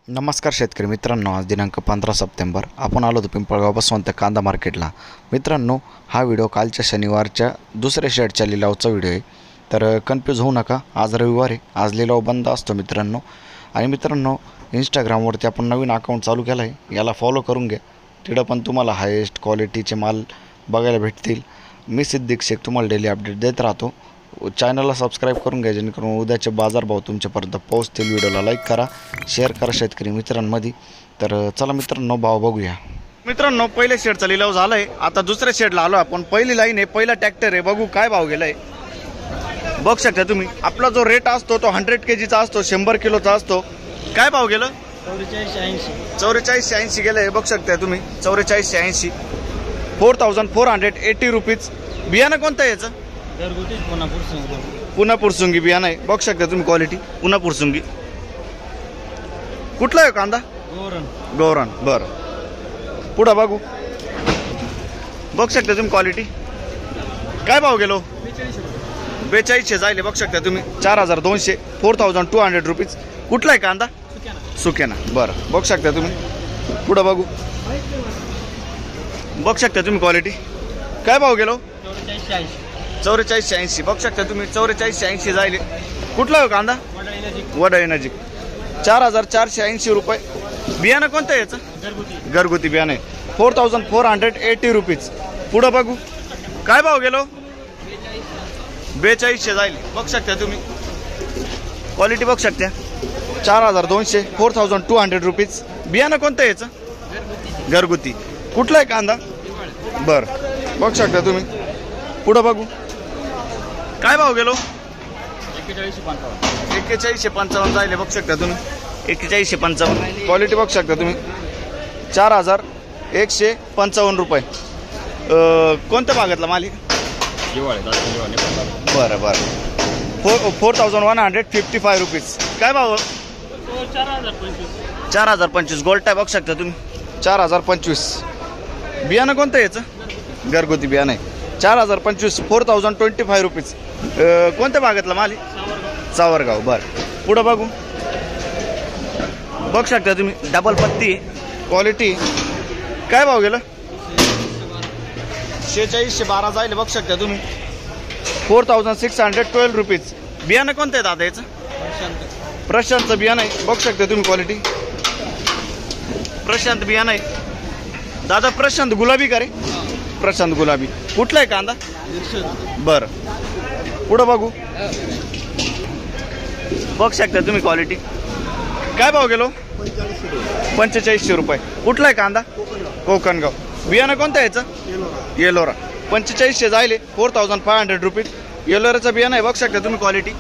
नमस्कार शेतकरी मित्रांनो, आज दिनांक 15 सप्टेंबर आपण आलो होतो पिंपळगाव बसवंत कांदा मार्केटला। मित्रांनो, हा व्हिडिओ कालच्या शनिवारच्या दुसऱ्या शेडच्या लिलावचा व्हिडिओ आहे, तर कन्फ्यूज होऊ नका। आज रविवार आहे, आज लिलाव बंद असतो मित्रांनो। आणि मित्रांनो, इंस्टाग्रामवरती आपण नवीन अकाउंट चालू केलं आहे, याला फॉलो करून घ्या। तिकडं पण तुम्हाला हायेस्ट क्वालिटीचे माल बघायला भेटतील। मी सिद्दीक शेख तुम्हाला डेली अपडेट देत राहतो। चॅनलला सबस्क्राईब करून घ्या, जेणेकरून उद्याचे बाजारभाव तुमच्यापर्यंत पोहोचतील। व्हिडिओला लाईक करा, शेअर करा शेतकरी मित्रांमध्ये। तर चला मित्रांनो, भाव बघूया। मित्रांनो, पहिल्या शेडचा लिलाव झाला आहे, आता दुसऱ्या शेडला आलो आपण। पहिली लाईन आहे, पहिला ट्रॅक्टर आहे, बघू काय भाव गेलाय। बघू शकता तुम्ही, आपला जो रेट असतो तो 100 kgचा असतो, 100 किलोचा असतो। काय भाव गेलं? 4480 गेलं, बघू शकता तुम्ही 4480, 4480 रुपीज। बियाणं कोणतं आहे याचं? पुन्हा पुरसुंगी बियाणं आहे, बघू शकता तुम्ही क्वालिटी पुन्हा पुरसुंगी। कुठला आहे कांदा? गौरण। बरं, पुढं बघू, बघू शकता तुम्ही क्वालिटी। काय भाव गेलो? 4200 जायले, बघू शकता तुम्ही 4200, 4200 रुपीज। कुठला आहे कांदा? सुक्याना। बरं, बघू शकता तुम्ही, पुढं बघू, बघू शकता तुम्ही क्वालिटी। काय भाव गेलो? 4480, बघू शकता तुम्ही 4480 जायले। कुठला आहे कांदा? वडाई नजीक, 4480 रुपये। बियाणं कोणतं आहे याचं? घरगुती बियाणं आहे, 4480 रुपीज। पुढं बघू, काय भाव गेलो? 4200 जाईल, बघू शकता तुम्ही क्वालिटी, बघू शकता 4200, 4200 रुपीज। बियाणं कोणतं आहे याचं? घरगुती। कुठला आहे कांदा? बरं, बघू शकता तुम्ही, पुढं बघू, काय भाव गेलो? 4155 जायले, बघू शकता तुम्ही 4155। क्वालिटी बघू शकता तुम्ही 4155 रुपये। कोणत्या भागातला माल आहे? बरं बरं, 4155 रुपीज। काय भाव? 4025 गोल्ड टाय, बघू शकता तुम्ही 4025। बियाणं कोणतं आहे याचं? घरगुती बियाणं आहे, 4025, 4025 रुपीज। कोणत्या भागातला माल आहे? सावरगाव। बरं, पुढं बघू, बघू शकता तुम्ही डबल पत्ती क्वालिटी। काय भाव गेलं? 4612 जायले, बघू शकता तुम्ही 4612 रुपीज। बियाणं कोणतं आहे दादा याचं? प्रशांतचं बियाणं आहे, बघू शकता तुम्ही क्वालिटी, प्रशांत बियाणं आहे दादा। प्रशांत गुलाबी का रे? प्रशांत गुलाबी। कुठला आहे कांदा? बरं, पुढं बघू, बघू शकता तुम्ही क्वालिटी। काय भाव गेलो? 4500 रुपये। कुठला आहे कांदा? कोकणगाव। बियाणं कोणतं आहे याचं? येलोरा। 4500 जायले, 4500 रुपीज। येलोराचं बियाणं आहे, बघू शकता तुम्ही क्वालिटी।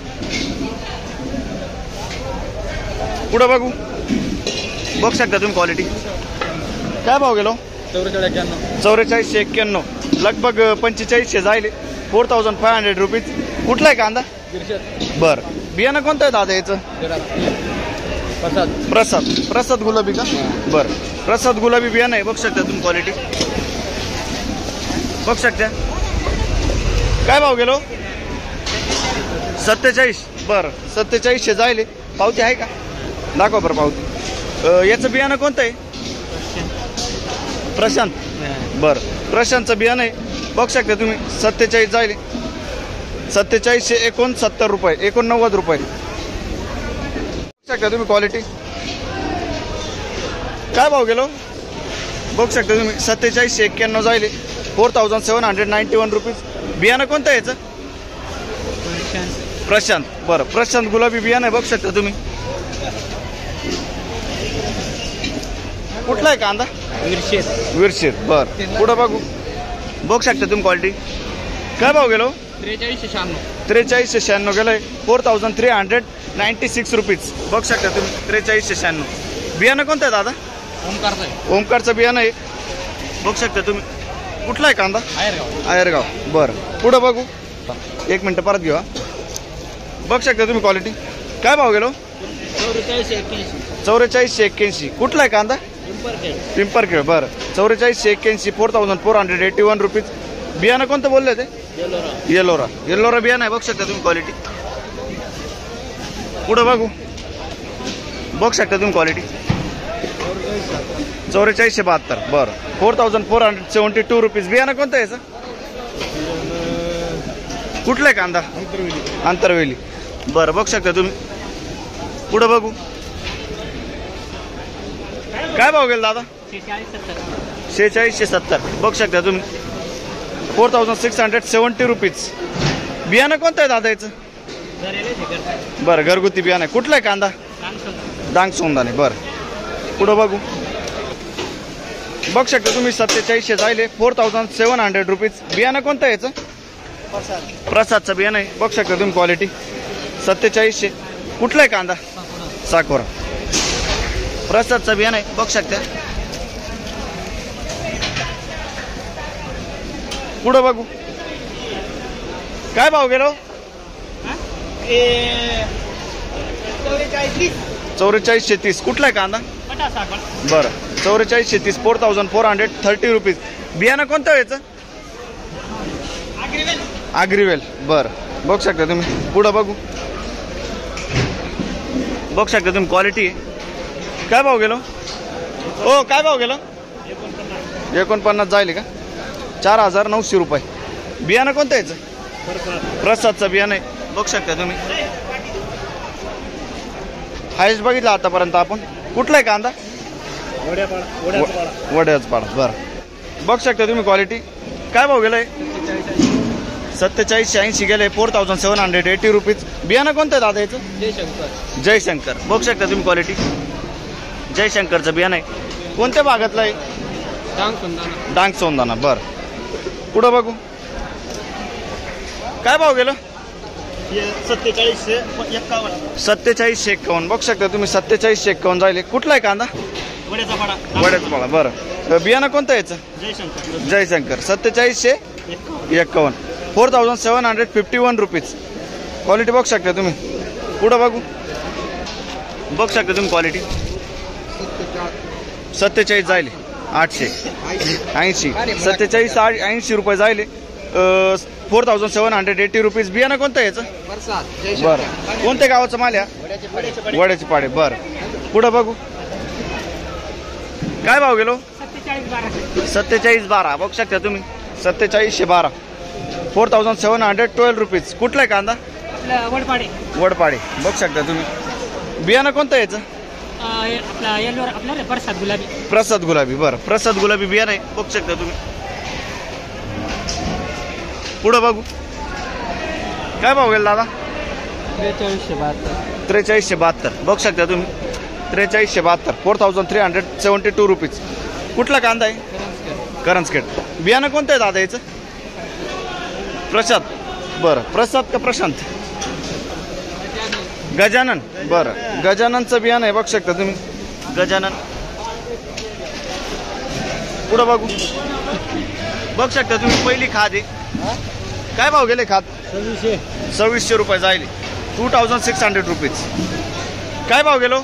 पुढं बघू, बघू शकता तुम्ही क्वालिटी। काय भाव गेलो? 4491, लगभग 4500 जायले, 4500 रुपीज। कुठला आहे कांदा? बरं, बियाणं कोणतं आहे दादा याचं? प्रसाद गुलाबी का? बरं, प्रसाद गुलाबी बियाणं आहे, बघू शकता तुम्ही क्वालिटी, बघू शकता। काय भाव गेलो? 47। बरं, 4700 जायले। पावती आहे का? दाखवा बरं पावती। याचं बियाणं कोणतं आहे? प्रशांत। बरं, प्रशांतचं बियाणं आहे, बघू शकता तुम्ही 47 जायले, 4769 रुपये, 89 रुपये। बघू शकता तुम्ही क्वालिटी। काय भाव गेलो? बघू शकता तुम्ही 4791 जायले, 4791 रुपीज। बियाणं कोणतं आहे याचं? प्रशांत। बरं, प्रशांत गुलाबी बियाणं आहे, बघू शकता तुम्ही। कुठला आहे कांदा? विरशेर। बरं, पुढं बघू, बघू शकता तुम्ही क्वालिटी। काय भाव गेलो? 4396 गेलंय, 4396 रुपीज। बघू शकता तुम्ही 4396। बियाणं कोणतं आहे दादा? ओमकारचं बियाणं आहे, बघू शकता तुम्ही। कुठला आहे कांदा? आयरगाव। बरं, पुढं बघू, एक मिनटं परत घेऊ। बघू शकता तुम्ही क्वालिटी। काय भाव गेलो? 4481। कुठला आहे कांदा? पिंपरखेड। बरं, 4481, 4481 रुपीज। बियाणं कोणतं बोलले ते? येलोरा बियाणं आहे, बघू शकता तुम्ही क्वालिटी। पुढं बघू, बघू शकता तुम्ही क्वालिटी। 4472 बरं 4472 रुपीज. बियाणं कोणतं आहे याचं? कुठलं आहे कांदा? आंतरवेली. बरं बघू शकता तुम्ही. पुढं बघू काय भाव गेला दादा? 4670 बघू शकता तुम्ही. 4670 रुपीज. बियाणं कोणतं आहे दादा याचं? बरं घरगुती बियाणं आहे. कुठलं आहे कांदा? डांग सोंदाने. बरं पुढं बघू बघू शकता तुम्ही 4700 जायले 4700 रुपीज. बियाणं कोणतं आहे याचं? प्रसादचं बियाणं आहे. बघू शकता तुम्ही क्वालिटी 4700. कुठलं आहे कांदा? साकोरा. प्रसादचं बियाणं आहे. बघू शकता. पुढं बघू काय भाव गेलो? 4430. कुठला आहे कांदा? बरं 4430 4430 रुपीज. बियाणं कोणतं आहे याचं? आग्रीवेल. बरं बघू शकता तुम्ही. पुढं बघू बघू शकता तुम्ही क्वालिटी. काय भाव गेलो? हो काय भाव गेलो? 49 जाईल का? 4900 रुपये. बियाणं कोणतं याचं? प्रसादचं बियाणं आहे. बघू शकता तुम्ही. हायस्ट बघितलं आतापर्यंत आपण. कुठला आहे कांदा? वड्याच पाडा. बरं बघू शकता तुम्ही क्वालिटी. काय भाव गेलाय? 4780 गेले 4780 रुपीज. बियाणं कोणतं आहे दादा याचं? जयशंकर. बघू शकता तुम्ही क्वालिटी. जयशंकरचं बियाणं आहे. कोणत्या भागातलं आहे? डांग सोंदाना. बरं पुढं बघू काय भाव गेलं? 4751. बघू शकता तुम्ही 4751 जायले. कुठला आहे कांदा? वड्याचा पाडा. बरं बियाणं कोणतं याचं? जयशंकर. 4751 4751 रुपीज. क्वालिटी बघू शकता तुम्ही. पुढं बघू बघू शकता तुम्ही क्वालिटी 47 जायले 880. 4780 रुपये जायले 4780 रुपीज. बियाणं कोणतं याचं? बरं कोणत्या गावाचं माल या? वड्याचे पाडे. बरं पुढं बघू काय भाव गेलो? 4712. बघू शकता तुम्ही 4712 4712 रुपीज. कुठला आहे कांदा? वडपाडे. बघू शकता तुम्ही. बियाणं कोणतं याचं? प्रसाद गुलाबी. बरं प्रसाद गुलाबी बियाणं आहे. बघू शकता तुम्ही. पुढं बघू काय भाव गेला दादा? 4372. बघू शकता तुम्ही 4372 4372 रुपीज. कुठला कांदा आहे? करंजखेड. बियाणं कोणतं आहे दादा याचं? प्रसाद. बरं प्रसाद का प्रशांत? गजानन. बरं गजाननचं बियाणं आहे. बघू शकता तुम्ही गजानन. पुढं बघू बघू शकता तुम्ही. पहिली खाद आहे. काय भाव गेले खाद? 2600 रुपये जायले 2600 रुपीज. काय भाव गेलो?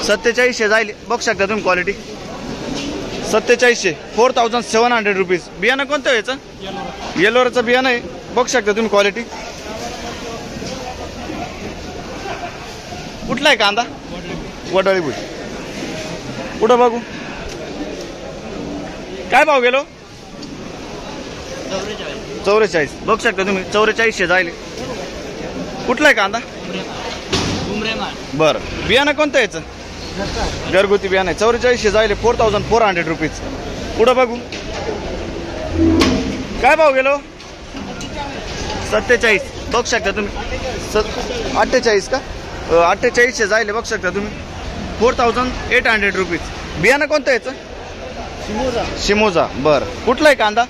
4700 जायले. बघू शकता तुम्ही क्वालिटी 4700 4700 रुपीज. बियाणं कोणतं याचं? येलोराचं बियाणं आहे. बघू शकता तुम्ही क्वालिटी. कुठला आहे कांदा? वडाळी बुड. पुढं बघू काय भाव गेलो? 44. बघू शकता तुम्ही 4400 जायले. कुठला आहे कांदा? बरं बियाणं कोणतं याचं? घरगुती बियाणं आहे. 4400 जायले 4400 रुपीज. पुढं बघू काय भाव गेलो? 47. बघू शकता तुम्ही 48 का? 4800 जायले. बघू शकता तुम्ही 4800 रुपीज. बियाणं कोणतं याचं? शिमोजा. बरं कुठला आहे कांदा?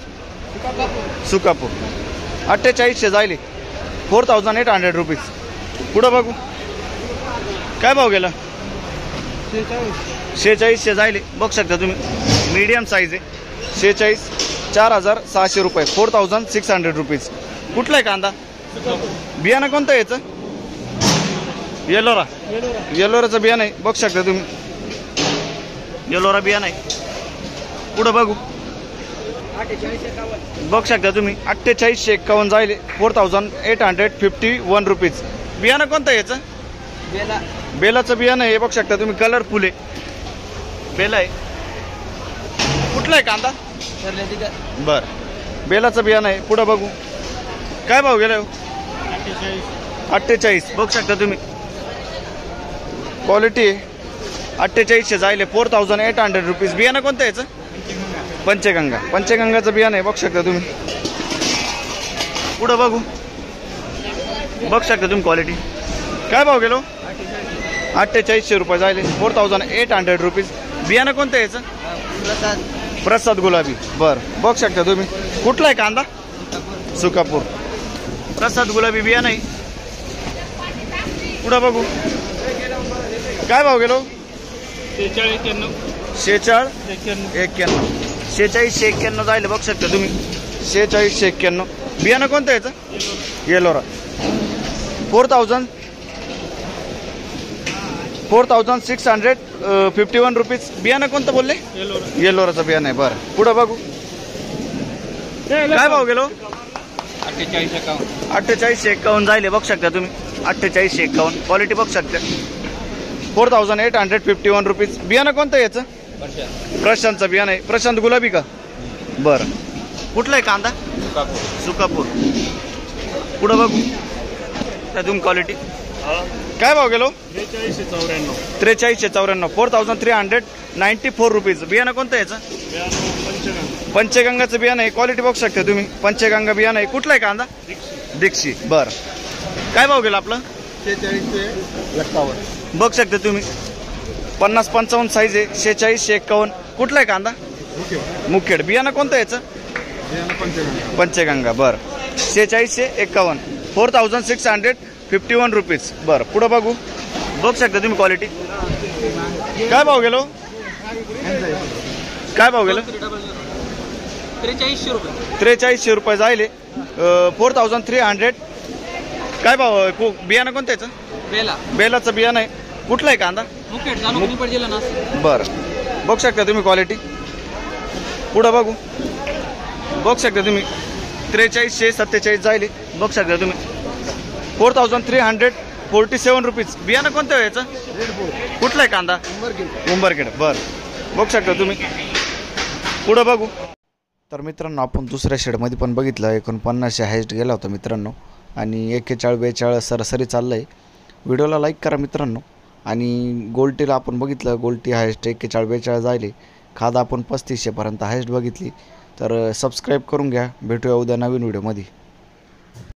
सुकापूर. 4800 जायले 4800 रुपीज. पुढं बघू काय भाव गेला? 4600 जायले. बघू शकता तुम्ही मीडियम साईज आहे. 46 4600 रुपये 4600 रुपीज. कुठला आहे कांदा? बियाणं कोणतं याचं? येलोरा. येलोराचं बियाणं आहे. बघू शकता तुम्ही येलोरा बियाणं आहे. पुढं बघू बघू शकता तुम्ही 4851 जायले 4851 रुपीज. बियाणं कोणतं याचं? बेलाचं बियाणं आहे. बघू शकता तुम्ही कलरफुल आहे. बेला आहे. कुठला आहे कांदा? बर, बेलाचं बियाणं आहे. पुढं बघू काय भाव गेला? 48. बघू शकता तुम्ही, क्वालिटी आहे. 4800 जायले. 4800 रुपीज. बियाणं कोणतं याचं? पंचगंगाचं बियाणं आहे. बघू शकता तुम्ही. पुढं बघू शकता तुम्ही क्वालिटी. काय भाव गेलो? 4800 रुपये जायले. 4800 रुपीज. बियाणं कोणतं याचं? प्रसाद गुलाबी. बरं, बघू शकता तुम्ही. कुठला आहे कांदा? सुकापूर. प्रसाद गुलाबी बियाणं आहे. पुढं बघू काय भाव गेलो? 4691 जायले. बघू शकता तुम्ही. 4691. बियाणं कोणतं याचं? येलोरा. 4651 रुपीज. बियाणं कोणतं बोलले? येलोराचं बियाणं आहे. बरं, पुढं बघू काय भाव गेलो? 4851 जायले. बघू शकता तुम्ही. 4851. क्वालिटी बघू शकता. 4851 रुपीज. बियाणं कोणतं याचं? प्रशांतचं बियाणं आहे. प्रशांत गुलाबी का? बरं, कुठला आहे कांदा? सुकापूर. पुढं बघू त्या तुम्ही क्वालिटी. काय भाव गेलो? 4394. 4394 रुपीज. बियाणं कोणतं याचं? पंचगंगाचं बियाणं आहे. क्वालिटी बघू शकता तुम्ही. पंचगंगा बियाणं आहे. कुठला आहे कांदा? दीक्षी. बरं, काय भाव गेला आपलं? 4651. बघू शकता तुम्ही. 50-55 साईज आहे. 4651. कुठला आहे कांदा? मुखेड. बियाणं कोणतं याचं? पंचगंगा. बरं, 4651. 4651 रुपीज. बरं, पुढं बघू शकता तुम्ही क्वालिटी. काय भाव गेलो? 4300 रुपये जायले. 4300. काय भाव? बियाणं कोणतं याचं? बेलाचं बियाणं आहे. कुठलं आहे कांदा? बरं, बघू शकता तुम्ही क्वालिटी. पुढं बघू शकता तुम्ही. 4347 जायले. बघू शकता तुम्ही. 4347 रुपीज. बियाणं कोणतं आहे याचं? कुठलं आहे कांदा? उंबरखेड. बरं, बघू शकता तुम्ही. पुढं बघू. तर मित्रांनो, आपण दुसऱ्या शेडमध्ये पण बघितलं. 49 हायस्ट गेला होता मित्रांनो, आणि 41-42 सरासरी चाललं आहे. व्हिडिओला लाईक करा मित्रांनो. आणि गोल्टीला आपण बघितलं. गोल्टी हायस्ट 41-42 जायले. खादा आपण 3500 पर्यंत हायस्ट बघितली. तर सबस्क्राईब करून घ्या. भेटूया उद्या नवीन व्हिडिओमध्ये.